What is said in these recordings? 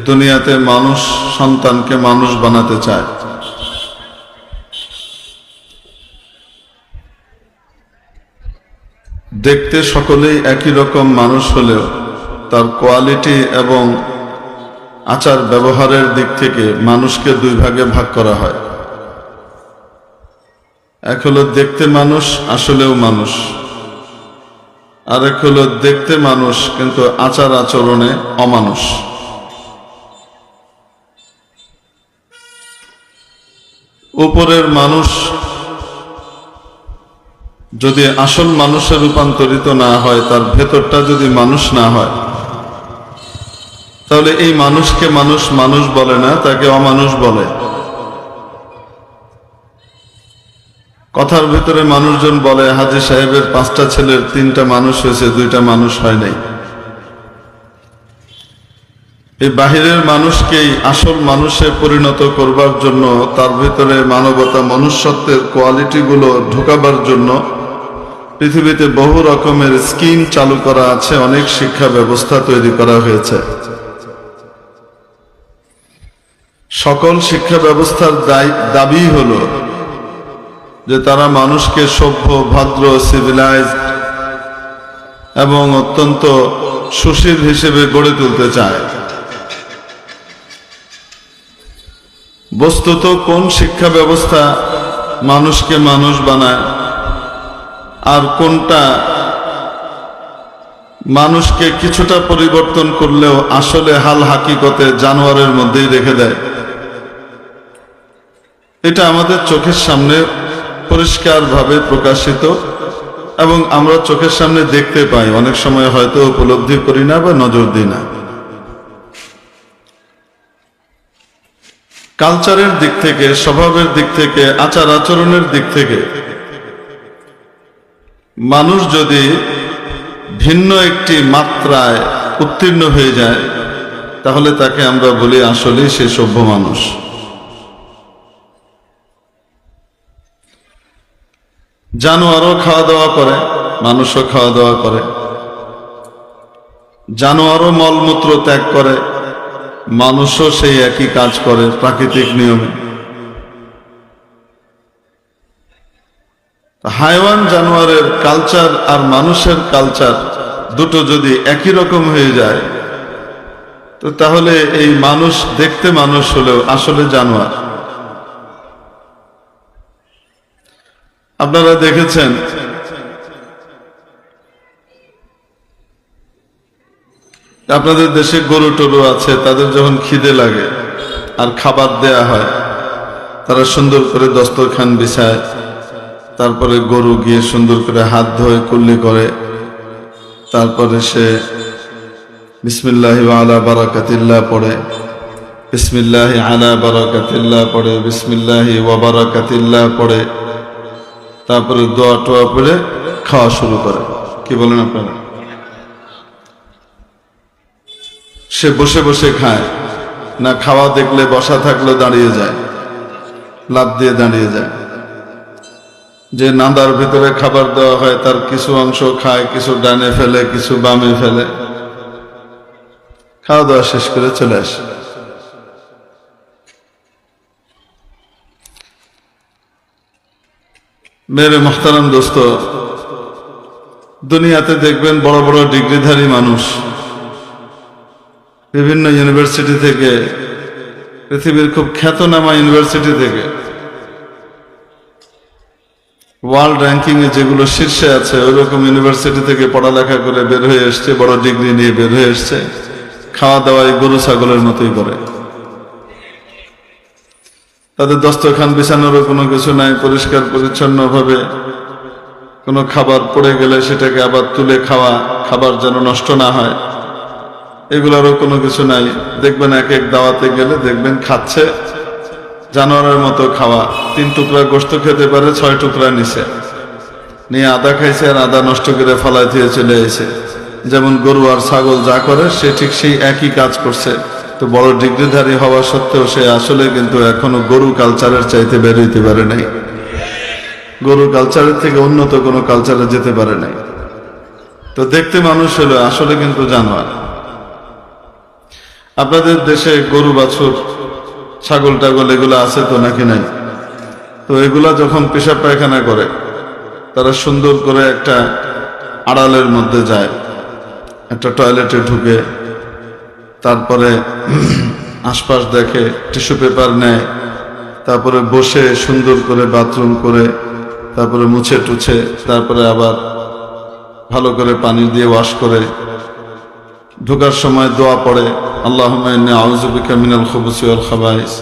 দুনিয়াতে মানুষ সন্তানকে মানুষ বানাতে চায়। দেখতে সকলেই একই রকম মানুষ হলেও তার কোয়ালিটি এবং আচার ব্যবহারের দিক থেকে মানুষকে দুই ভাগে ভাগ করা হয়। এক হলো দেখতে মানুষ আসলেও মানুষ, আর এক হলো দেখতে মানুষ কিন্তু আচার আচরণে অমানুষ। উপরের মানুষ যদি আসল মানুষে রূপান্তরিত না হয়, তার ভেতরটা যদি মানুষ না হয়, তাহলে এই মানুষকে মানুষ মানুষ বলে না, তাকে অমানুষ বলে। কথার ভিতরে মানুষজন বলে হাজী সাহেবের 5টা ছেলের 3টা মানুষ হয়েছে, 2টা মানুষ হয় নাই। এই বাহিরের মানুষকেই আসল মানুষে পরিণত করবার জন্য, তার ভিতরে মানবতা মনুষ্যত্বের কোয়ালিটিগুলো ঢোকাবার জন্য পৃথিবীতে বহু রকমের স্কিম চালু করা আছে, অনেক শিক্ষা ব্যবস্থা তৈরি করা হয়েছে। সকল শিক্ষা ব্যবস্থার দাবি হলো যে তারা মানুষকে সভ্য, ভদ্র, সিভিলাইজড এবং অত্যন্ত সুশীল হিসেবে গড়ে তুলতে চায়। বস্তুত কোন শিক্ষা ব্যবস্থা মানুষকে মানুষ বানায় আর কোনটা মানুষকে কিছুটা পরিবর্তন করলেও আসলে হাল হাকিকতে জানোয়ারের মধ্যেই রেখে দেয়, এটা আমাদের চোখের সামনে পরিষ্কারভাবে প্রকাশিত এবং আমরা চোখের সামনে দেখতে পাই। অনেক সময় হয়তো উপলব্ধি করি না বা নজর দিই না। কালচারের দিক থেকে, স্বভাবের দিক থেকে, আচার আচরণের দিক থেকে মানুষ যদি ভিন্ন একটি মাত্রায় উত্তীর্ণ হয়ে যায়, তাহলে তাকে আমরা বলি আসলে সে সভ্য মানুষ। জানোয়ারও খাওয়া দাওয়া করে, মানুষও খাওয়া দাওয়া করে। জানোয়ারও মলমূত্র ত্যাগ করে, মানুষও সেই একই কাজ করে প্রাকৃতিক নিয়মে। হাইওয়ান জানোয়ারের কালচার আর মানুষের কালচার দুটো যদি একই রকম হয়ে যায়, তো তাহলে এই মানুষ দেখতে মানুষ হলেও আসলে জানোয়ার। আপনারা দেখেছেন আপনাদের দেশে গরু টরু আছে, তাদের যখন খিদে লাগে আর খাবার দেয়া হয়, তারা সুন্দর করে দস্তরখান বিছায়, তারপরে গরু গিয়ে সুন্দর করে হাত ধোয়, কুল্লি করে, তারপরে সে বিসমিল্লাহি ওয়া আলা বারাকাতিল্লাহ পড়ে, বিসমিল্লাহি আলা বারাকাতিল্লাহ পড়ে, বিসমিল্লাহি ওয়া বারাকাতিল্লাহ পড়ে, তারপরে দোয়া টোয়া পড়ে খাওয়া শুরু করে। কি বলেন আপনারা? সে বসে বসে খায় না, খাওয়া দেখলে বসা থাকলে দাঁড়িয়ে যায়, লাফ দিয়ে দাঁড়িয়ে যায়। যে নাদার ভিতরে খাবার দেওয়া হয় তার কিছু অংশ খায়, কিছু ডানে ফেলে, কিছু বামে ফেলে, খাওয়া দাওয়া শেষ করে চলে আসে। মেরে মোহতারাম দোস্ত, দুনিয়াতে দেখবেন বড় বড় ডিগ্রিধারী মানুষ বিভিন্ন ইউনিভার্সিটি থেকে, পৃথিবীর খুব খ্যাতনামা ইউনিভার্সিটি থেকে, ওয়ার্ল্ড র্যাঙ্কিং এ যেগুলো শীর্ষে আছে ওইরকম ইউনিভার্সিটি থেকে পড়ালেখা করে বের হয়ে এসছে, বড় ডিগ্রি নিয়ে বের হয়ে এসছে, খাওয়া দাওয়ায় গরু ছাগলের মতোই করে। তাদের দস্তরখান বিছানোরও কোনো কিছু নাই, পরিষ্কার পরিচ্ছন্ন ভাবে কোনো খাবার পড়ে গেলে সেটাকে আবার তুলে খাওয়া, খাবার যেন নষ্ট না হয়, এগুলোরও কোনো কিছু নাই। দেখবেন এক এক দাওয়াতে গেলে দেখবেন খাচ্ছে জানোয়ারের মতো খাওয়া। 3 টুকরা গোশত খেতে পারে, 6 টুকরা নিছে, নিয়ে আদা খাইছে আর আদা নষ্ট করে ফালাই দিয়ে চলে এসে। যেমন গরু আর ছাগল যা করে সে ঠিক সেই একই কাজ করছে। তো বড় ডিগ্রিধারী হওয়া সত্ত্বেও সে আসলে কিন্তু এখনো গরু কালচারের চাইতে বের হইতে পারে নাই, গরু কালচারের থেকে উন্নত কোনো কালচারে যেতে পারে নাই। তো দেখতে মানুষ হলো, আসলে কিন্তু জানোয়ার। আপনাদের দেশে গরু বাছুর ছাগল টাগল এগুলো আছে তো নাকি নাই? তো এগুলা যখন পেশাব পায়খানা করে তারা সুন্দর করে একটা আড়ালের মধ্যে যায়, একটা টয়লেটে ঢুকে, তারপরে আশপাশ দেখে, টিস্যু পেপার নেয়, তারপরে বসে সুন্দর করে বাথরুম করে, তারপরে মুছে টুছে, তারপরে আবার ভালো করে পানি দিয়ে ওয়াশ করে, ঢোকার সময় দোয়া পড়ে, আল্লাহুম্মা ইন্নী আউযু বিকা মিনাল খুবুসি ওয়াল খাবাইস।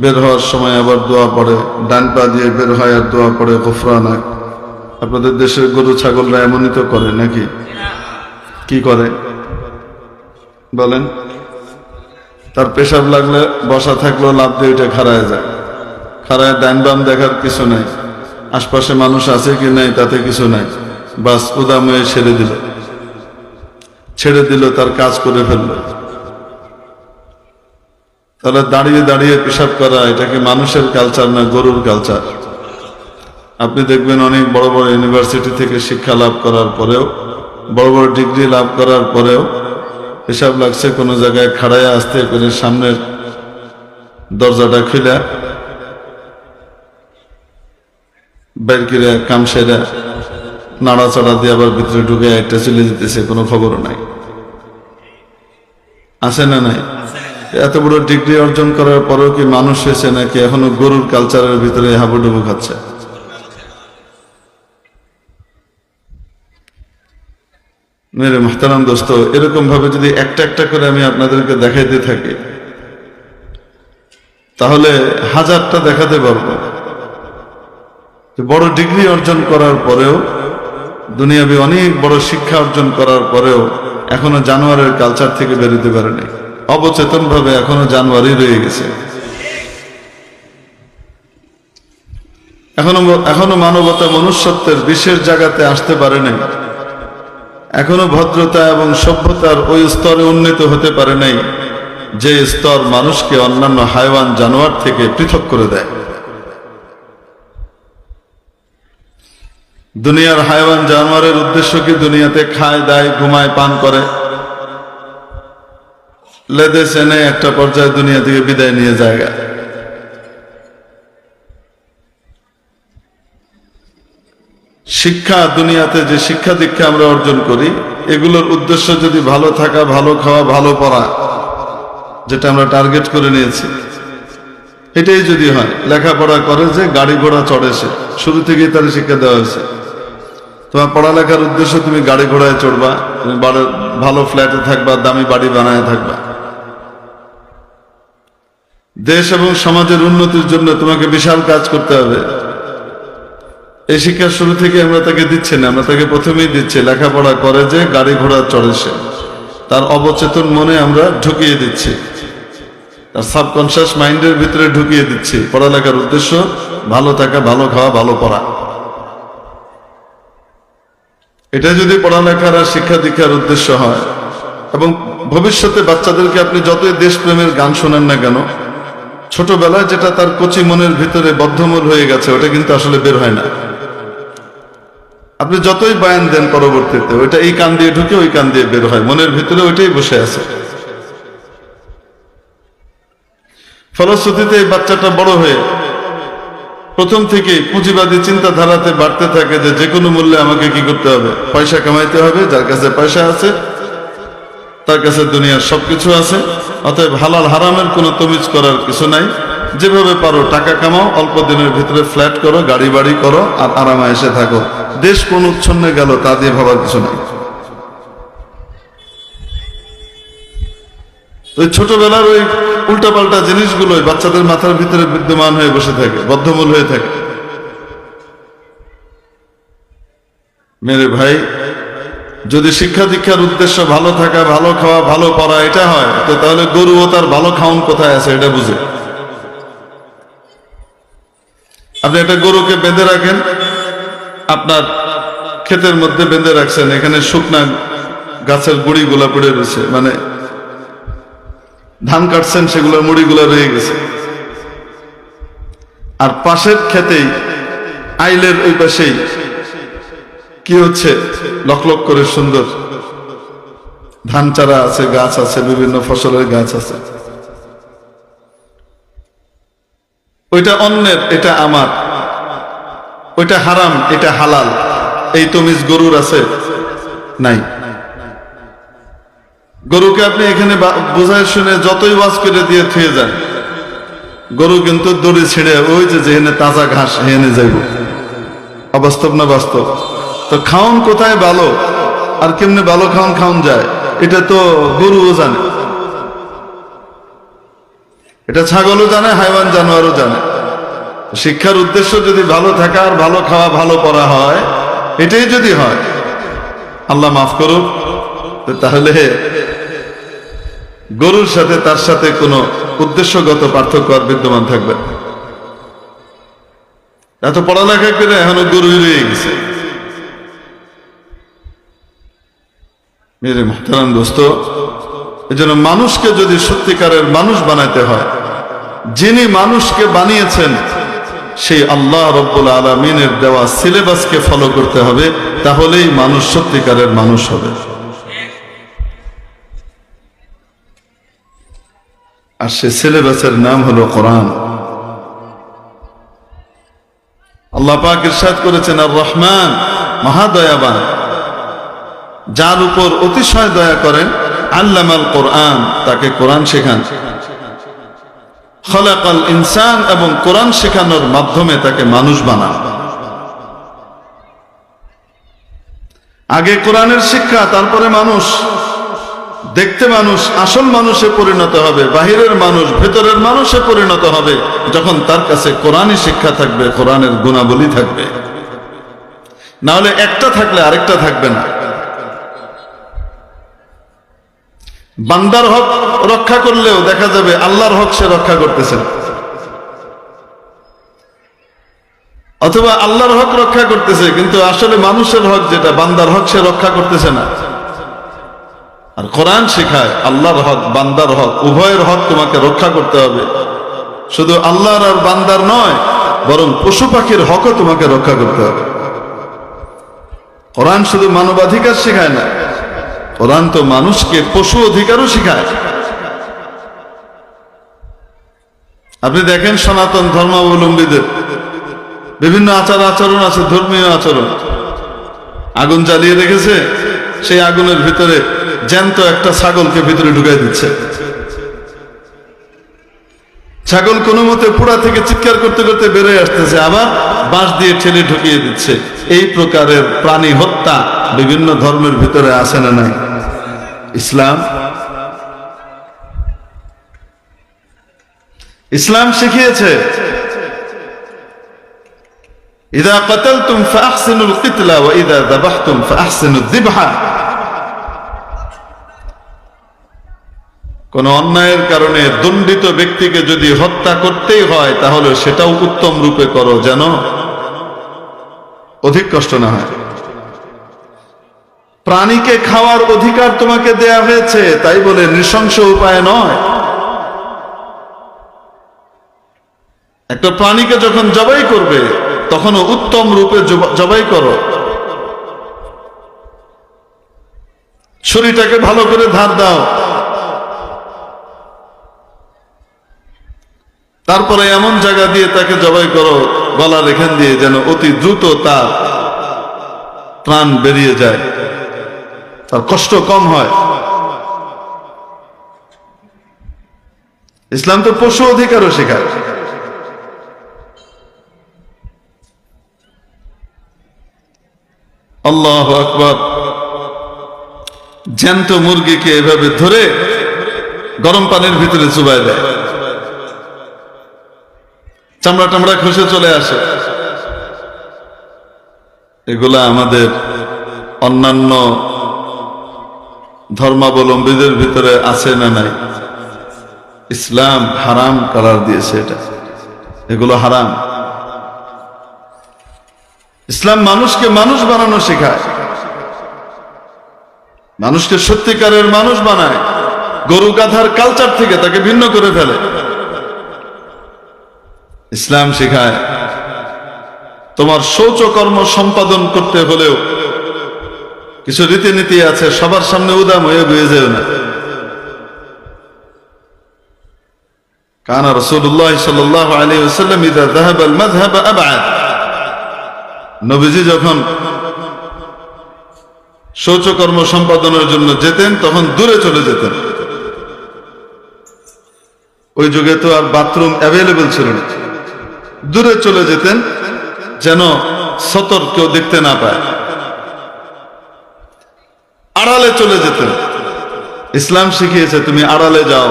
বের হওয়ার সময় আবার দোয়া পড়ে, ডান পা দিয়ে বের হয় আর দোয়া পড়ে গফরানাক। আপনাদের দেশের গরু ছাগলরা এমনই তো করে নাকি? কি করে বলেন? তার পেশাব লাগলে বসা থাকলেও লাভ দিয়ে ওইটা খাড়ায় যায়, খাড়ায় ডান বাম দেখার কিছু নাই, আশপাশে মানুষ আছে কি নাই তাতে কিছু নাই, বাস উদাম হয়ে ছেড়ে দিল, তার কাজ করে ফেলল। তাহলে দাঁড়িয়ে দাঁড়িয়ে পেশাব করা এটা কি মানুষের কালচার না গরুর কালচার? আপনি দেখবেন অনেক বড় বড় ইউনিভার্সিটি থেকে শিক্ষা লাভ করার পরেও, বড় বড় ডিগ্রি লাভ করার পরেও পেশাব লাগছে কোনো জায়গায় খাড়ায় আসতে করে সামনের দরজাটা খুলে বের করে কামসেরা নাড়াচাড়া দিয়ে আবার ভিতরে ঢুকে একটা চলে যেতেছে, কোনো খবরও নাই। আছে না নাই? এত বড় ডিগ্রি অর্জন করার পরেও কি মানুষ হয়েছে নাকি এখনো গরুর কালচারের ভিতরে হাবুডুবু খাচ্ছে? মেরে মুহতারাম দোস্ত, এরকম ভাবে যদি একটা একটা করে আমি আপনাদেরকে দেখাইতে থাকি তাহলে হাজারটা দেখাতে পারবো। বড় ডিগ্রি অর্জন করার পরেও, দুনিয়াবি অনেক বড় শিক্ষা অর্জন করার পরেও এখনো জানোয়ারের কালচার থেকে বেরোতে পারেনি, অবচেতন ভাবে এখনো জানোয়ারই রয়ে গেছে। এখনো মানবতা মনুষ্যত্বের বিশেষ জায়গাতে আসতে পারে নাই, এখনো ভদ্রতা এবং সভ্যতার ওই স্তরে উন্নীত হতে পারে নাই যে স্তর মানুষকে অন্যান্য হায়ওয়ান জানোয়ার থেকে পৃথক করে দেয়। দুনিয়ার হায়ওয়ান জানোয়ারের উদ্দেশ্য কি? দুনিয়াতে খায় দায় ঘুমায় পান করে, লেদে সেনে একটা পর্যায়ে দুনিয়া থেকে বিদায় নিয়ে জায়গা। শিক্ষা, দুনিয়াতে যে শিক্ষা দীক্ষা আমরা অর্জন করি, এগুলোর উদ্দেশ্য যদি ভালো থাকা, ভালো খাওয়া, ভালো পড়া, যেটা আমরা টার্গেট করে নিয়েছি, এটাই যদি হয়, লেখাপড়া করে যে গাড়ি ঘোড়া চড়ে সে, শুরু থেকেই তার শিক্ষা দেওয়া হয়েছে তোমার পড়ালেখার উদ্দেশ্য তুমি গাড়ি ঘোড়ায় চড়বা, তুমি ভালো ফ্ল্যাটে থাকবা, দামি বাড়ি বানায় থাকবা। দেশ এবং সমাজের উন্নতির জন্য তোমাকে বিশাল কাজ করতে হবে। এই শিক্ষা শুরু থেকে আমরা তাকে দিচ্ছি না, আমরা তাকে প্রথমেই দিচ্ছি লেখাপড়া করে যে গাড়ি ঘোড়া চড়ে সে, তার অবচেতন মনে আমরা ঢুকিয়ে দিচ্ছি, তার সাবকনশিয়াস মাইন্ডের ভিতরে ঢুকিয়ে দিচ্ছি পড়ালেখার উদ্দেশ্য ভালো থাকা, ভালো খাওয়া, ভালো পড়া। এটা যদি পড়ালেখার আর শিক্ষা দীক্ষার উদ্দেশ্য হয়, এবং ভবিষ্যতে বাচ্চাদেরকে আপনি যতই দেশপ্রেমের গান শোনেন না কেন, ছোটবেলায় যেটা তার কচি মনের ভিতরে বদ্ধমূল হয়ে গেছে ওটা কিন্তু আসলে বের হয় না। আপনি যতই বয়ান দেন পরবর্তীতে ওইটা এই কান দিয়ে ঢুকে ওই কান দিয়ে বের হয়, মনের ভিতরে ওইটাই বসে আছে। ফলশ্রুতিতে এই বাচ্চাটা বড় হয়ে প্রথম থেকে পুঁজিবাদী চিন্তাধারাতে বাড়তে থাকে যে কোনো মূল্যে আমাকে কি করতে হবে, পয়সা কামাইতে হবে, যার কাছে পয়সা আছে তার কাছে দুনিয়ার সবকিছু আছে, অতএব হালাল হারামের কোনো তমিজ করার কিছু নাই, যেভাবে পারো টাকা কামাও, অল্প দিনের ভিতরে ফ্ল্যাট করো, গাড়ি বাড়ি করো, আর আরামে এসে থাকো, দেশ কোন উচ্ছন্নে গেল তা দিয়ে ভাবার কিছু নাই। ওই ছোটবেলার ওই উল্টাপাল্টা জিনিসগুলো বাচ্চাদের মাথার ভিতরে বিদ্যমান হয়ে বসে থাকে, বদ্ধমূল হয়ে থাকে। মেরে ভাই, যদি শিক্ষা দীক্ষার উদ্দেশ্য ভালো থাকা, ভালো খাওয়া, ভালো পড়া এটা হয়, তো তাহলে গরুও তার ভালো খাওন কোথায় আছে এটা বুঝে। আপনি একটা গরুকে বেঁধে রাখেন, আপনার ক্ষেতের মধ্যে বেঁধে রাখছেন, এখানে শুকনা গাছের গুড়িগুলা পড়ে রয়েছে, মানে ধান কাটছেন সেগুলোর মুড়িগুলা রয়ে গেছে, আর পাশের ক্ষেতেই আইলের ওই পাশেই কি হচ্ছে, লক লক করে সুন্দর ধান চারা আছে, গাছ আছে, বিভিন্ন ফসলের গাছ আছে। ওইটা অন্যের, এটা আমার, ওইটা হারাম, এটা হালাল, এই তমিজ গরুর আছে নাই। গরুকে আপনি এখানে বোঝায় শুনে যতই ওয়াজ করে দিয়ে থুয়ে যান, গরু কিন্তু দড়ি ছিঁড়ে ওই যে যেখানে তাজা ঘাস হেনে যাইব। অবাস্তব না বাস্তব? তো খাওন কোথায় ভালো আর কেমনে ভালো খাওন যায়, এটা তো গরুও জানে, এটা ছাগলও জানে, হাইওয়ান জানোয়ারও জানে। শিক্ষার উদ্দেশ্য যদি ভালো থাকা আর ভালো খাওয়া ভালো পড়া হয়, এটাই যদি হয়, আল্লাহ মাফ করুক, তাহলে গরুর সাথে তার সাথে কোনো উদ্দেশ্যগত পার্থক্য আর বিদ্যমান থাকবে। এত পড়ালেখা করে এখনো গরু রয়ে গেছে। মেরে মুহতারাম দোস্ত, এই জন্য মানুষকে যদি সত্যিকারের মানুষ বানাতে হয়, যিনি মানুষকে বানিয়েছেন সেই আল্লাহ রব্বুল আলামিনের দেওয়া সিলেবাসকে ফলো করতে হবে, তাহলেই মানুষ সত্যিকারের মানুষ হবে। আর সে সিলেবাসের নাম হলো কোরআন। আল্লাহ পাক ইরশাদ করেছেন, আর রহমান, মহাদয়াবান, যার উপর অতিশয় দয়া করেন, আল্লামাল কোরআন, তাকে কোরআন শেখান। খলাকাল ইনসান, এবং কোরআন শেখানোর মাধ্যমে তাকে মানুষ বানান। আগে কোরআনের শিক্ষা, তারপরে মানুষ। দেখতে মানুষ, আসল মানুষে পরিণত হবে, বাহিরের মানুষ ভেতরের মানুষে পরিণত হবে যখন তার কাছে কোরআনই শিক্ষা থাকবে, কোরআনের গুণাবলী থাকবে। না হলে একটা থাকলে আরেকটা থাকবে না। বান্দার হক রক্ষা করলেও দেখা যাবে আল্লাহর হক সে রক্ষা করতেছে, অথবা আল্লাহর হক রক্ষা করতেছে কিন্তু আসলে মানুষের হক, যেটা বান্দার হক, সে রক্ষা করতেছে না। আর কোরআন শেখায় আল্লাহর হক, বান্দার হক, উভয়ের হক তোমাকে রক্ষা করতে হবে। শুধু আল্লাহর আর বান্দার নয়, বরং পশু পাখির হকও তোমাকে রক্ষা করতে হবে। কোরআন শুধু মানবাধিকার শেখায় না, কোরআন তো মানুষকে পশু অধিকারও শেখায়। আপনি দেখেন সনাতন ধর্মাবলম্বীদের বিভিন্ন আচার আচরণ আছে, ধর্মীয় আচরণ। আগুন জ্বালিয়ে রেখেছে, সেই আগুনের ভিতরে জ্যান্ত একটা ছাগলকে ভিতরে ঢুকাই দিচ্ছে। ছাগল কোনো মতে পোড়া থেকে চিৎকার করতে করতে বেরোয় আসতেছে, আবার বাঁশ দিয়ে ঠেলে ঢুকিয়ে দিচ্ছে। এই প্রকারের প্রাণী হত্যা বিভিন্ন ধর্মের ভিতরে আছে না নাই? ইসলাম শিখিয়েছে, ইযা কাতালতুম ফাআহসিনুল কিতলা ওয়া ইযা যাবাহতুম ফাআহসিনুদ যিবহা। কোন অন্যায়ের কারণে দণ্ডিত ব্যক্তিকে যদি হত্যা করতেই হয়, তাহলে সেটাও উত্তম রূপে করো, যেন অধিক কষ্ট না হয়। প্রাণীকে খাওয়ার অধিকার তোমাকে দেয়া হয়েছে, তাই বলে নৃশংস উপায় নয়। একটা প্রাণীকে যখন জবাই করবে, তখনও উত্তম রূপে জবাই করো। ছুরিটাকে ভালো করে ধার দাও, তারপরে এমন জায়গা দিয়ে তাকে জবাই করো, গলার এখান দিয়ে, যেন অতি দ্রুত তার প্রাণ বেরিয়ে যায়, তার কষ্ট কম হয়। ইসলাম তো পশু অধিকারও শেখায়। আল্লাহু আকবার। জ্যান্ত মুরগিকে এভাবে ধরে গরম পানির ভিতরে চুবাই দেয়, চামড়া টামড়া খসে চলে আসে। এগুলা আমাদের অন্যান্য ধর্মাবলম্বীদের ভিতরে আছে না নাই? ইসলাম হারাম করার দিয়েছে, এটা, এগুলো হারাম। ইসলাম মানুষকে মানুষ বানানো শেখায়, মানুষকে সত্যিকারের মানুষ বানায়, গরু গাধার কালচার থেকে তাকে ভিন্ন করে ফেলে। ইসলাম শেখায় তোমার শৌচকর্ম সম্পাদন করতে হলেও কিছু রীতিনীতি আছে, সবার সামনে উদাম হয়ে বয়ে যেও না। কানা রাসূলুল্লাহ সাল্লাল্লাহু আলাইহি ওয়াসাল্লাম ইযা যাহাবা আল মাযহাব আবআদ, নবীজি যখন শৌচকর্ম সম্পাদনের জন্য যেতেন তখন দূরে চলে যেতেন। ওই যুগে তো আর বাথরুম অ্যাভেলেবল ছিল না, দূরে চলে যেতেন যেন সতর কেউ দেখতে না পায়, আড়ালে চলে যেতেন। ইসলাম শিখিয়েছে তুমি আড়ালে যাও,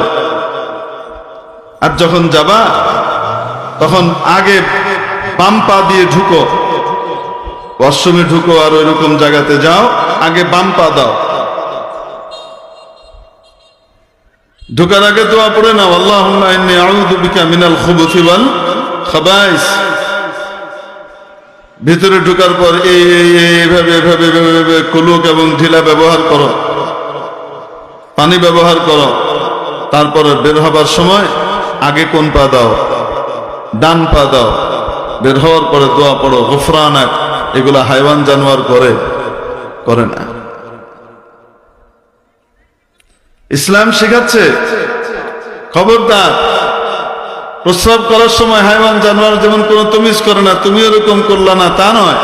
আর যখন যাবা তখন আগে বাম পা দিয়ে ঢুকো, ওয়াশরুমে ঢুকো আর ওইরকম জায়গাতে যাও, আগে বাম পা দাও। ঢোকার আগে দোয়া পড়ে নাও, আল্লাহুম্মা ইন্নী আউযু বিকা মিনাল খুবুসি ওয়াল খাবাইস। ভিতরে ঢোকার পর এইভাবে কুলুক এবং ঢিলা ব্যবহার করো, পানি ব্যবহার করো। তারপরে বের হবার সময় আগে কোন পা দাও? ডান পা দাও। বের হওয়ার পরে দোয়া পড়ো গুফরানাক। এগুলা হাইওয়ান জানোয়ার করে না। ইসলাম শেখাচ্ছে খবরদার, প্রস্রাব করার সময় হাইওয়ান জানোয়ার যেমন কোনো তমিজ করে না, তুমি এরকম করলা না তা নয়।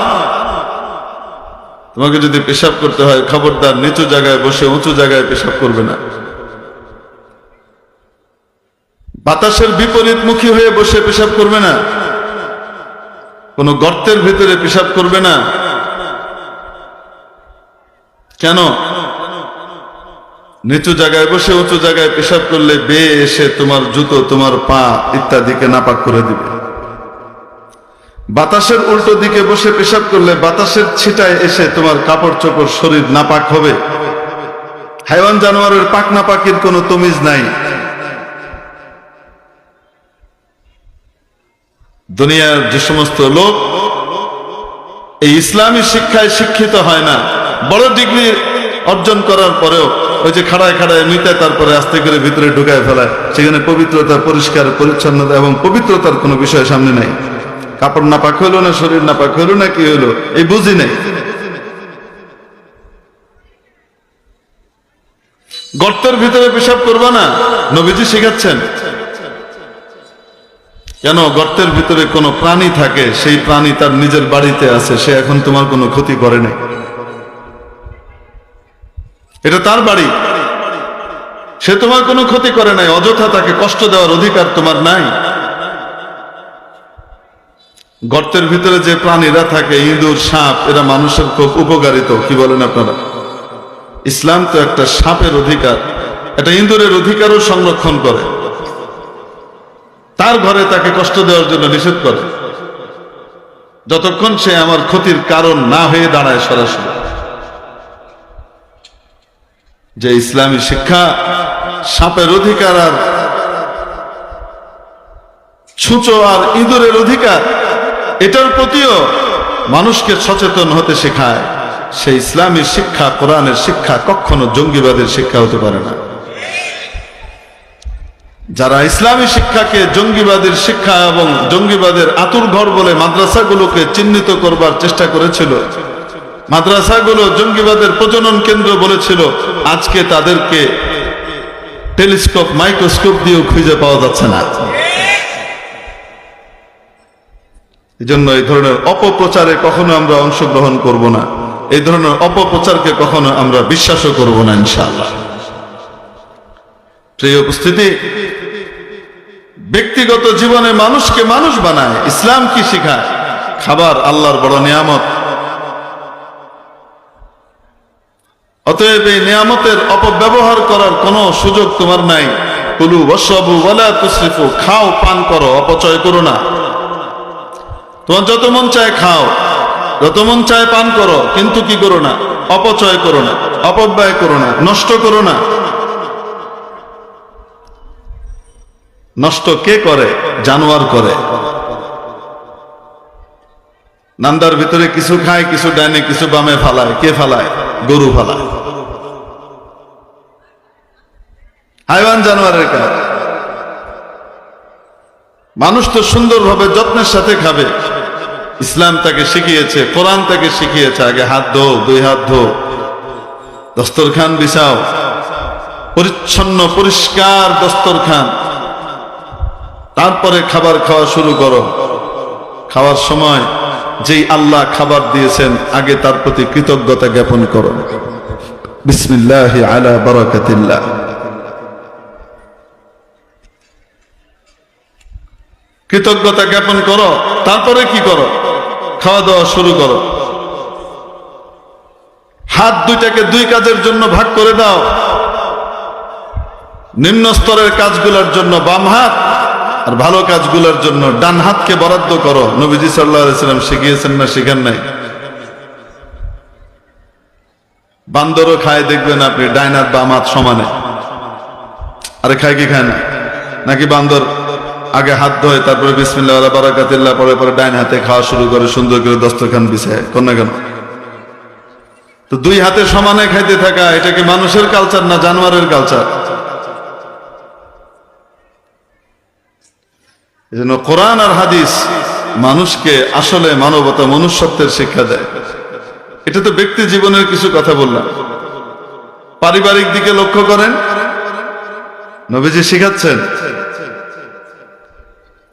তোমাকে যদি পেশাব করতে হয় খবরদার নিচু জায়গায় বসে উঁচু জায়গায় পেশাব করবে না। বাতাসের বিপরীত মুখী হয়ে বসে পেশাব করবে না। কোনো গর্তের ভিতরে পেশাব করবে না। কেন? নিচু জায়গায় বসে উঁচু জায়গায় পেশাব করলে বেয়ে এসে তোমার জুতো, তোমার পা ইত্যাদিকে নাপাক করে দিবে। বাতাসের উল্টো দিকে বসে পেশাব করলে বাতাসের ছিটায় এসে তোমার কাপড় চোপড় শরীর নাপাক হবে। হাইওয়ান জানোয়ারের পাক নাপাকির কোনো তমিজ নাই। দুনিয়ার যে সমস্ত লোক এই ইসলামী শিক্ষায় শিক্ষিত হয় না, বড় ডিগ্রি অর্জন করার পরেও ওই যে খাড়ায় নিতে তারপরে আস্তে করে ভিতরে ঢুকায় ফেলায়, সেখানে পবিত্রতা, পরিষ্কার পরিচ্ছন্নতা এবং পবিত্রতার কোনো বিষয় সামনে নাই। কাপড় নাপাক হইলো না, শরীর নাপাক হইলো না, কি হইলো এই বুঝি নাই। গর্তের ভিতরে পেশাব করবা না, নবীজি শিখাচ্ছেন। কেন? গর্তের ভিতরে কোনো প্রাণী থাকে, সেই প্রাণী তার নিজের বাড়িতে আছে, সে এখন তোমার কোনো ক্ষতি করে নাই, এটা তার বাড়ি, সে তোমার কোনো ক্ষতি করে নাই, অযথা তাকে কষ্ট দেওয়ার অধিকার তোমার নাই। গর্তের ভিতরে যে প্রাণীরা থাকে, ইঁদুর, সাপ, এরা মানুষের খুব উপকারিত। কি বলেন আপনারা? ইসলাম তো একটা সাপের অধিকার, এটা ইঁদুরের অধিকারও সংরক্ষণ করে, তার ঘরে তাকে কষ্ট দেওয়ার জন্য নিষেধ করে, যতক্ষণ সে আমার ক্ষতির কারণ না হয়ে দাঁড়ায় সরাসরি। যে ইসলামী শিক্ষা সাপের অধিকার আর ছুঁচো আর ইঁদুরের অধিকার, এটার প্রতিও মানুষকে সচেতন হতে শেখায়। সেই ইসলামী শিক্ষা, কোরআনের শিক্ষা কখনো জঙ্গিবাদের শিক্ষা হতে পারে না। যারা ইসলামী শিক্ষাকে জঙ্গিবাদের শিক্ষা এবং জঙ্গিবাদের আতুরঘর বলে মাদ্রাসাগুলোকে চিহ্নিত করবার চেষ্টা করেছিল, মাদ্রাসাগুলো জঙ্গিবাদের প্রজনন কেন্দ্র বলেছিল, আজকে তাদেরকে টেলিস্কোপ, মাইক্রোস্কোপ দিয়েও খুঁজে পাওয়া যাচ্ছে না। এজন্য এই ধরনের অপপ্রচারে কখনো আমরা অংশগ্রহণ করব না, এই ধরনের অপপ্রচারকে কখনো আমরা বিশ্বাসও করব না ইনশাআল্লাহ। প্রিয় উপস্থিতি, ব্যক্তিগত জীবনে মানুষকে মানুষ বানায়। ইসলাম কি শিখায়? খাবার আল্লাহর বড় নিয়ামত, অতএব এই নিয়ামতের অপব্যবহার করার কোনো সুযোগ তোমার নাই। কুলু ওয়াশরাবু ওয়ালা তুসরিফু, খাও পান করো, অপচয় করো না। তোমার যত মন চায় খাও, যত মন চায় পান করো, কিন্তু কি করো না? অপচয় করো না, অপব্যয় করো না, নষ্ট করো না। নষ্ট কে করে? জানোয়ার করে। নান্দার ভিতরে কিছু খায়, কিছু ডাইনে, কিছু বামে ফালায়। কে ফালায়? গরু ফালায়, হাইওয়ান জানোয়ারের কাজ। মানুষ তো সুন্দরভাবে যত্নের সাথে খাবে। ইসলাম তাকে শিখিয়েছে, কোরআন তাকে শিখিয়েছে, আগে হাত ধো, দুই হাত ধো, দস্তরখান বিছাও, পরিচ্ছন্ন পরিষ্কার দস্তরখান, তারপরে খাবার খাওয়া শুরু করো। খাওয়ার সময় যেই আল্লাহ খাবার দিয়েছেন আগে তার প্রতি কৃতজ্ঞতা জ্ঞাপন করো। বিসমিল্লাহি আলা বারাকাতিল্লাহ। কৃতজ্ঞতা জ্ঞাপন করো, তারপরে কি করো? খাওয়া দাওয়া শুরু করো। হাত দুইটাকে দুই কাজের জন্য ভাগ করে দাও। নিম্ন স্তরের কাজগুলোর জন্য বাম হাত, আর ভালো কাজগুলোর জন্য ডান হাতকে বরাদ্দ করো। নবীজি সাল্লাল্লাহু আলাইহি ওয়াসাল্লাম শিখিয়েছেন না, শিখান নাই? বান্দরও খায়, দেখবেন আপনি ডান হাত বাম হাত সমানে। আরে খায় কি খায় না? নাকি বান্দর আগে হাত ধোয়, তারপরে বিসমিল্লাহ ওয়া বারাকাতুল্লাহ পরে পরে ডান হাতে খাওয়া শুরু করে, সুন্দর করে দস্তরখান বিছায়? কোন না কেন? তো দুই হাতে সমানে খাইতে থাকা, এটা কি মানুষের কালচার না জানোয়ারের কালচার? এজন্য কোরআন আর হাদিস মানুষকে আসলে মানবতা, মনুষ্যত্বের শিক্ষা দেয়। এটা তো ব্যক্তি জীবনের কিছু কথা বললাম। পারিবারিক দিকে লক্ষ্য করেন, নবীজি শিখাচ্ছেন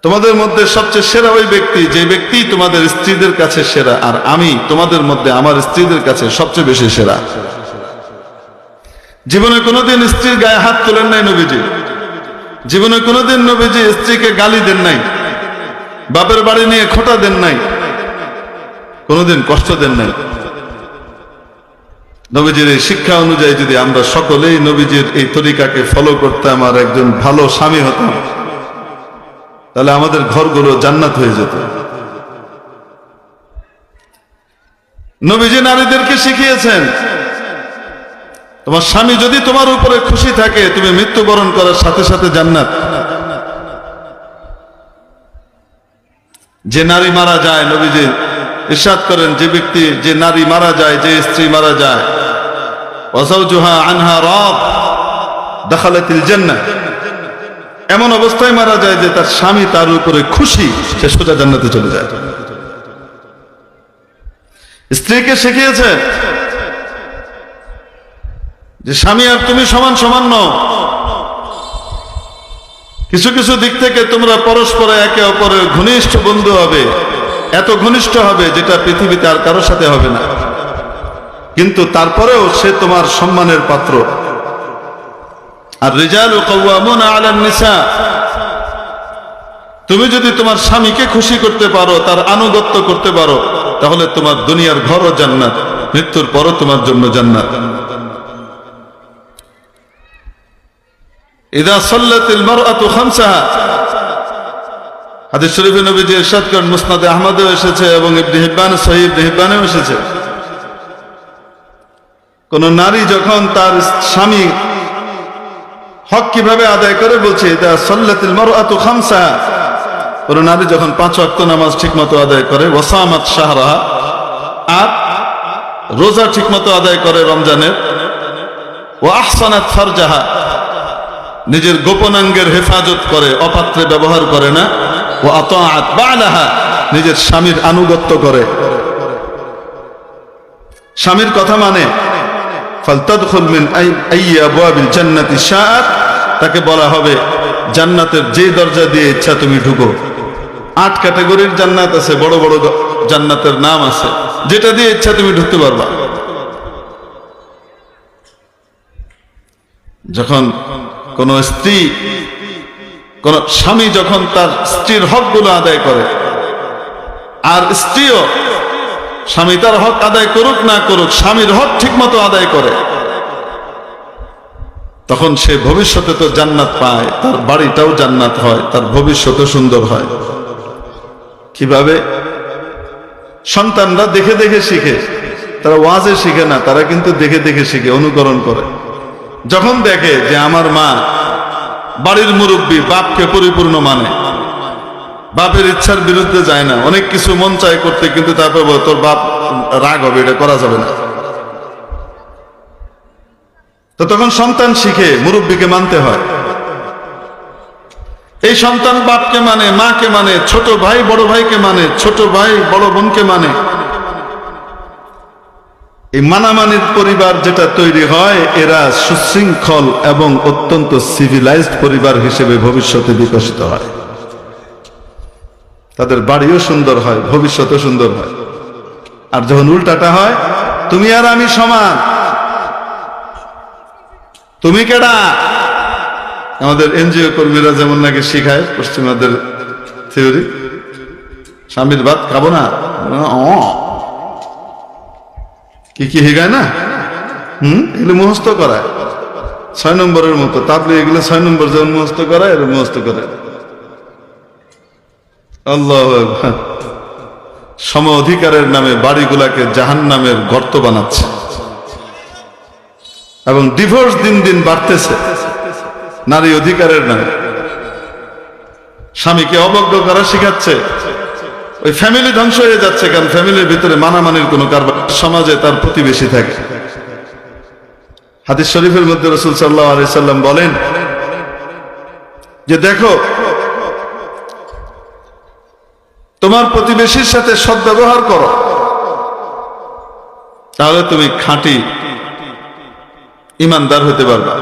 তোমাদের মধ্যে সবচেয়ে সেরা ওই ব্যক্তি যে ব্যক্তি তোমাদের স্ত্রীদের কাছে সেরা, আর আমি তোমাদের মধ্যে আমার স্ত্রীদের কাছে সবচেয়ে বেশি সেরা। জীবনে কোনোদিন স্ত্রীর গায়ে হাত তোলেন নাই নবীজি। জীবনে কোনোদিন নবীজি স্ত্রীকে গালি দেন নাই, বাপের বাড়ি নিয়ে খোঁটা দেন নাই, কোনোদিন কষ্ট দেন নাই। নবীজির এই শিক্ষা অনুযায়ী যদি আমরা সকলেই নবীজির এই তরিকাকে ফলো করতাম আর একজন ভালো স্বামী হতাম, তাহলে আমাদের ঘরগুলো জান্নাত হয়ে যেত। নবীজি নারীদেরকে শিখিয়েছেন, তোমার স্বামী যদি তোমার উপরে খুশি থাকে, তুমি মৃত্যুবরণ করার সাথে সাথে জান্নাত। যে নারী মারা যায়, নবীজি ইরশাদ করেন, যে ব্যক্তি, যে নারী মারা যায়, যে স্ত্রী মারা যায়, ওয়াজাওজুহা আনহা রাদ দাখালাতিল জান্নাহ, এমন অবস্থায় মারা যায় যে তার স্বামী তার উপরে খুশি, সে সোজা জান্নাতে চলে যায়। স্ত্রীকে শিখিয়েছে যে স্বামী আর তুমি সমান সমান নও। কিছু কিছু দিক থেকে তোমরা পরস্পরে একে অপরের ঘনিষ্ঠ বন্ধু হবে, এত ঘনিষ্ঠ হবে যেটা পৃথিবীতে আর কারোর সাথে হবে না, কিন্তু তারপরেও সে তোমার সম্মানের পাত্র। আর রিজালু কাওয়ামুনা আলান নিসা, তুমি যদি তোমার স্বামীকে খুশি করতে পারো, তার আনুগত্য করতে পারো, তাহলে তোমার দুনিয়ার ঘরও জান্নাত, মৃত্যুর পরও তোমার জন্য জান্নাত। ইদা সাল্লাতিল মারআতু খামসাহা, হাদিস শরীফে নবীজি ইরশাদ করেন, মুসনাদে আহমদেও এসেছে এবং ইবনে হিব্বান, সহিহ ইবনে হিব্বানেও এসেছে, কোন নারী যখন তার স্বামী হক কিভাবে আদায় করে, বলছে ইদা সাল্লাতিল মারআতু খামসাহা, কোন নারী যখন 5 ওয়াক্ত নামাজ ঠিকমতো আদায় করে, ওয়াসামাত শাহরাহা, আর রোজা ঠিকমতো আদায় করে রমজানের, ওয়া আহসানাত ফারজাহা, নিজের গোপনাঙ্গের হেফাজত করে, অপাত্রে ব্যবহার করে না, ওয়া আতাআত বা'লাহা, নিজের স্বামীর আনুগত্য করে, স্বামীর কথা মানে, ফালতাদখুল মিন আইয়ি আবওয়াবিল জান্নাতি শাআত, তাকে বলা হবে জান্নাতের যে দরজা দিয়ে ইচ্ছা তুমি ঢুকো। 8 ক্যাটাগরির জান্নাত আছে, বড় বড় জান্নাতের নাম আছে, যেটা দিয়ে ইচ্ছা তুমি ঢুকতে পারবা। যখন কোন স্ত্রী, কোন স্বামী যখন তার স্ত্রীর হকগুলো আদায় করে, আর স্ত্রীও স্বামী তার হক আদায় করুক না করুক, স্বামীর হক ঠিকমতো আদায় করে, তখন সে ভবিষ্যতে তো জান্নাত পায়, তার বাড়িটাও জান্নাত হয়, তার ভবিষ্যৎও সুন্দর হয়। কিভাবে? সন্তানরা দেখে দেখে শিখে, তারা ওয়াজে শিখে না, তারা কিন্তু দেখে দেখে শিখে, অনুকরণ করে। যখন দেখে যে আমার মা, বাড়ির মুরব্বী, বাপকে পরিপূর্ণ মানে, বাপের ইচ্ছার বিরুদ্ধে যায় না, অনেক কিছু মন চায় করতে, কিন্তু তারপর বলে তোর বাপ রাগ হবে, এটা করা যাবে না, তো তখন সন্তান শিখে মুরব্বীকে মানতে হয়। এই সন্তান বাপকে মানে, মাকে মানে, ছোট ভাই বড় ভাইকে মানে, ছোট ভাই বড় বোনকে মানে। এই মানামানির পরিবার যেটা তৈরি হয়, এরা সুশৃঙ্খল এবং অত্যন্ত সিভিলাইজড পরিবার হিসেবে ভবিষ্যতে বিকশিত হয়। তাদের বাড়িও সুন্দর হয়, ভবিষ্যতও সুন্দর হয়। আর যখন উল্টাটা হয়, তুমি আর আমি সমান, তুমি কেডা, আমাদের এনজিও কর্মীরা যেমন নাকি শিখায় পশ্চিমাদের থিওরি, স্বামীর ভাত খাবো না, কি কি শিখায় না, এগুলো মুখস্থ করায় 6 নম্বরের মতো। তারপরে এগুলো 6 নম্বর যেমন মুখস্থ করায়, এর মুখস্থ করায়। আল্লাহু আকবার। সম অধিকারের নামে বাড়িগুলাকে জাহান্নামের গর্ত বানাচ্ছে এবং ডিভোর্স দিন দিন বাড়তেছে নারী অধিকারের নামে। স্বামীকে অবজ্ঞা করা শিখাচ্ছে, ওই ফ্যামিলি ধ্বংস হয়ে যাচ্ছে, কারণ ফ্যামিলির ভিতরে মানামানির কোনো কারবার, সমাজে তার প্রতিবেশী থাকে। হাদিস শরীফের মধ্যে রাসূল সাল্লাল্লাহু আলাইহি সাল্লাম বলেন যে দেখো, তোমার প্রতিবেশীর সাথে সদ্ব্যবহার করো, তাহলে তুমি খাঁটি ঈমানদার হতে পারবা।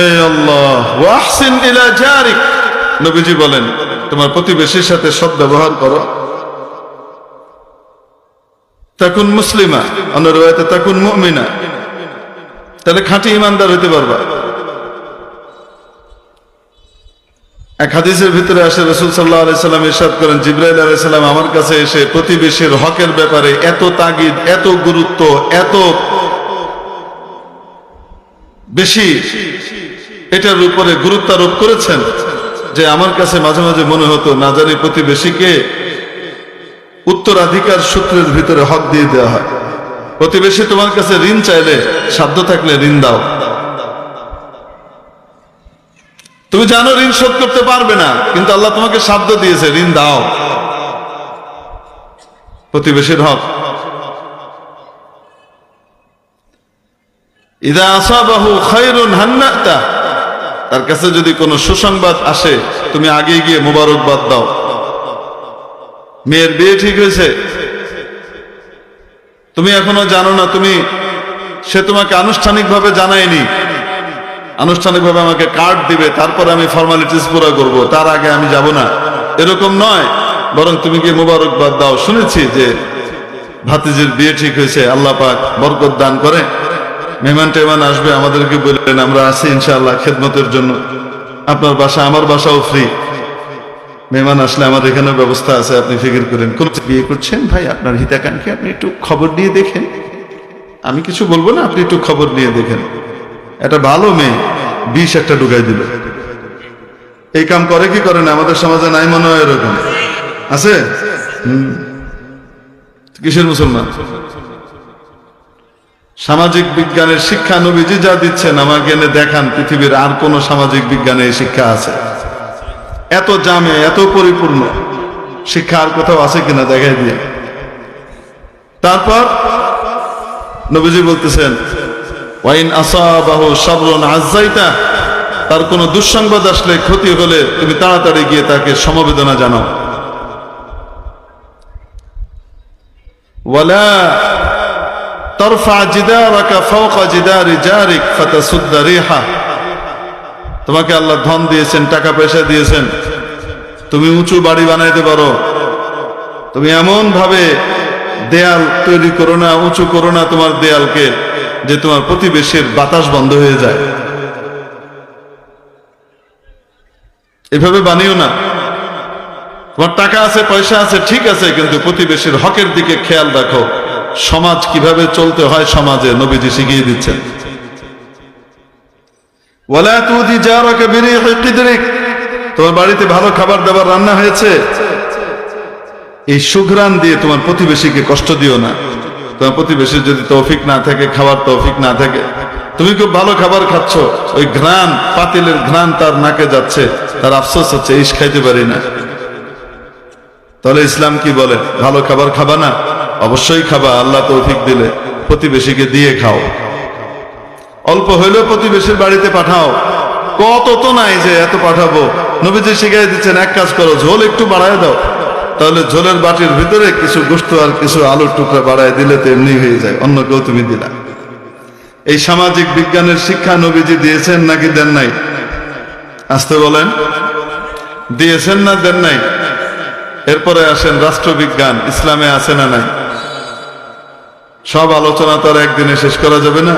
এই আল্লাহ, ওয়াহসিন ইলা জারিক, নবীজি বলেন তোমার প্রতিবেশীর সাথে সদ্ব্যবহার করো। তাকুন মুসলিমা, অন্য রাওয়ায়াতে তাকুন মুমিনা, তাহলে খাঁটি ঈমানদার হতে পারবা। এক হাদিসের ভিতরে আসে, রাসূল সাল্লাল্লাহু আলাইহি সাল্লাম ইরশাদ করেন, জিবরাইল আলাইহিস সালাম আমার কাছে এসে প্রতিবেশীর হকের ব্যাপারে এত তাগিদ, এত গুরুত্ব, এত বেশি এটার উপরে গুরুত্ব আরোপ করেছেন যে আমার কাছে মাঝে মাঝে মনে হতো না জানি প্রতিবেশীকে উত্তরাধিকার সূত্রের ভিতরে হক দিয়ে দেওয়া হয়। প্রতিবেশী তোমার কাছে ঋণ চাইলে সাধ্য থাকলে ঋণ দাও, তুমি জানো ঋণ শোধ করতে পারবে না, কিন্তু আল্লাহ তোমাকে সাধ্য দিয়েছে, ঋণ দাও। প্রতিবেশীর হক। ইদা আসাবাহু খায়রুন হান্নাতা, তার কাছে যদি কোনো সুসংবাদ আসে তুমি আগে গিয়ে মোবারকবাদ দাও। মেয়ের বিয়ে ঠিক হয়েছে, তুমি এখনো জানো না, সে তোমাকে আনুষ্ঠানিকভাবে জানায়নি, আনুষ্ঠানিকভাবে আমাকে কার্ড দিবে, তারপর আমি ফর্মালিটিস পুরো করব, তার আগে আমি যাব না, এরকম নয়। বরং তুমি গিয়ে মোবারকবাদ দাও, শুনেছি যে ভাতিজির বিয়ে ঠিক হয়েছে, আল্লাহ পাক বরকত দান করে, মেহমান টেহমান আসবে, আমাদেরকে বললেন আমরা আছি ইনশাআল্লাহ খেদমতের জন্য, আপনার বাসা আমার বাসাও ফ্রি, মেহমান আসলে আমার এখানেও ব্যবস্থা আছে, আপনি ফিকির করেন। কোন বিয়ে করছেন ভাই, আপনার হিতাকাঙ্ক্ষী, আপনি একটু খবর নিয়ে দেখেন, আমি কিছু বলবো না, আপনি একটু খবর নিয়ে দেখেন। একটা ভালো মেয়ে 20 একটা ঢুকাই দিল। এই কাম করে কি করে না আমাদের সমাজে? নাই মনে হয় এরকম আছে। কিসের মুসলমান? সামাজিক বিজ্ঞানের শিক্ষা নবীজি যা দিচ্ছেন আমাকে এনে দেখান পৃথিবীর আর কোন সামাজিক বিজ্ঞানে এই শিক্ষা আছে? এত জামে, এত পরিপূর্ণ শিক্ষা আর কোথাও আছে কিনা দেখাই দিয়ে। তারপর নবীজি বলতেছেন, ওয়াইন আসাবাহু সাবরুন আযাইতা, তার কোনো দুঃসংবাদ আসলে, ক্ষতি হলে তুমি তাড়াতাড়ি গিয়ে তাকে সমবেদনা জানাও। ওয়ালা তারফা জিদারাকা ফাওকা জিদারি জারিক ফাতাসুদ্দা রিহা, তোমাকে আল্লাহ ধন দিয়েছেন, টাকা পয়সা দিয়েছেন, তুমি উঁচু বাড়ি বানাইতে পারো, তুমি এমন ভাবে দেয়াল তৈরি করো না, উঁচু করো না তোমার দেয়ালকে, যে তোমার প্রতিবেশীর বাতাস বন্ধ হয়ে যায়। এভাবে বানিও না। তোমার টাকা আছে, পয়সা আছে, ঠিক আছে, কিন্তু প্রতিবেশীর হকের দিকে খেয়াল রাখো। সমাজ কিভাবে চলতে হয় সমাজে নবীজি শিখিয়ে দিচ্ছেন। ওয়ালা তুদি জারাকা বিরিহি কিদরিক, তোমার বাড়িতে ভালো খাবার দাবার রান্না হয়েছে, এই সুঘ্রাণ দিয়ে তোমার প্রতিবেশীকে কষ্ট দিও না। তোমার প্রতিবেশীর যদি তৌফিক না থাকে, খাবার তৌফিক না থাকে, তুমি খুব ভালো খাবার খাচ্ছ, ওই ঘ্রাণ, পাতিলের ঘ্রাণ তার নাকে যাচ্ছে, তার আফসোস হচ্ছে ইস খাইতে পারি না। তাহলে ইসলাম কি বলে? ভালো খাবার খাবা না? অবশ্যই খাবা, আল্লাহ তৌফিক দিলে প্রতিবেশীকে দিয়ে খাও। অল্প হইলেও প্রতিবেশীর বাড়িতে পাঠাও। কত তো নাই যে এত পাঠাবো, নবীজি শিখাই দিচ্ছেন, এক কাজ করো, ঝোল একটু বাড়ায় দাও, তাহলে ঝোলের বাটির ভিতরে কিছু গোশত আর কিছু আলুর টুকরা বাড়ায় দিলে তো এমনি হয়ে যায়, অন্য কেউ তুমি দিলা। এই সামাজিক বিজ্ঞানের শিক্ষা নবীজি দিয়েছেন নাকি দেন নাই? আসতে বলেন, দিয়েছেন না দেন নাই? এরপরে আসেন রাষ্ট্রবিজ্ঞান, ইসলামে আছে না নাই? সব আলোচনা তো আর একদিনে শেষ করা যাবে না।